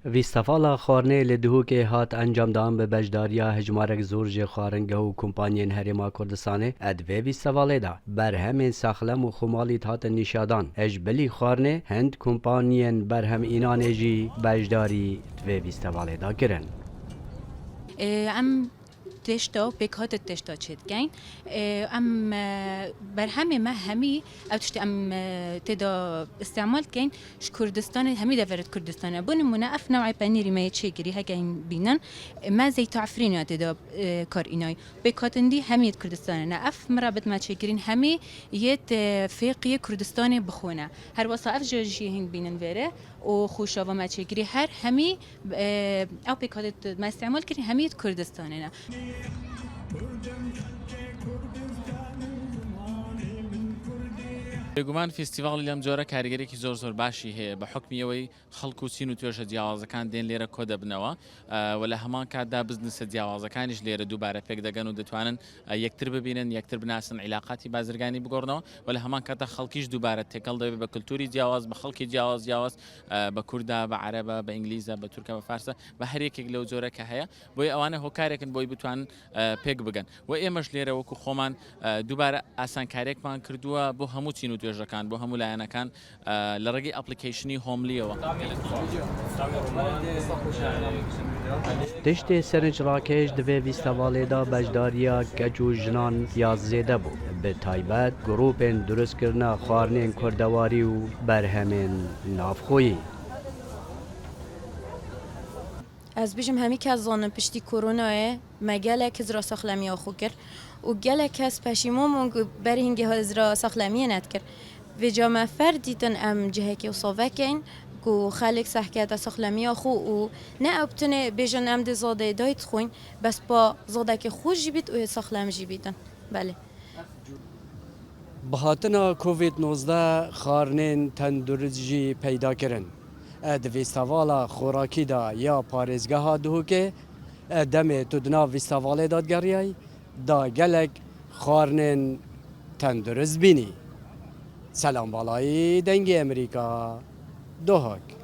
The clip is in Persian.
ویستفالا خارنه لدهو که هات انجام دام به بجداریا هجمارک زورج خارنگه و کمپانین هریما کردستانه ادوه ویستفاله دا برهم سخلم و خمالی هات نشادان اجبلی خارنه هند کمپانین برهم اینان جی بجداری دوه ویستفاله دا کرن. ام تشتا بکات تشتا چید گین ام بر همه ما همی او تشت ام تدا استعمال گین کردستان همی دفرت کردستان بون مناف نوع پنیری ما چه گری هگین بینن ما زي تعفرين تدا کار اینای بکاتندی همی کردستان ناف مرابط ما چه گرین همی یت فقیه کردستان بخونه هر وصاف جوجی هنگ بینن وره و خوشا و ما چه گری هر همی او بکات ما استعمال کردن همی کردستان نه بێگومان فستیڤاڵی لەم جۆرە کاریگەرێکی زۆر باشی هەیە بە حکمی ئەوەی خەڵک و چین و توێژە جیاوازەکان دێن لێرە کۆ دەبنەوە و لە هەمان کاتدا بزنسە جیاوازەکانیش لێرە دووبارە پێک دەگەن و دەتوانن یەکتر ببینن یەکتر بناسن عیلاقاتی بازرگانی بگۆڕنەوە و لە هەمان کاتدا خەڵکیش دووبارە تێکەڵ دەبێت بە کللتوری جیاواز بە خەڵکی جیاواز بە کووردا بە عەرەبە بە ئینگلیزە بە تورکە بە فارسە بە هەرێکێک لەو جۆرە کە هەیە بۆی ئەوانە هۆکارێکن بۆی بتوانن پێک بگەن و ئێمەش لێرە وەکو خۆمان دووبارە ئاسانکاریێکمان کردووە بۆ هەموو چین و توێژەکان بۆ هەموو لایەنەکان لە ڕێگەی ئەپلیکیشنی هۆملیەوە. تشت سرنج راکش دوه ویستفاله دا بجداریا گج و جنان یا زیده بود به تایبەت گروپین درست کرنا خارنین کردواری و برهمین نافخویی. از بیشم همی که از زانم پشتی کروناه مگله که زرا ساخلمی آخو کرد و گله که از پشیمون بری هنگی ها زرا ساخلمی ند کرد و جامعه فردیتن ام جهه که اصافه کن که خالق سحکت ساخلمی آخو و نه ابتنه بیجن ام ده زاده دایت خوین بس با زاده که خوش جیبید و ساخلم جیبیدن بله. بهاتنا کووید 19 خارنین تندرزجی پیدا کرن. اد ویستوالا خوراکی دا یا پارێزگە ها دهوکێ دەمێ تودنا ویستاواڵێ دادگەریای دا gelek خارنên تەندروست بینی. سەلام باڵایی دەنگی ئەمریکا دۆهۆک.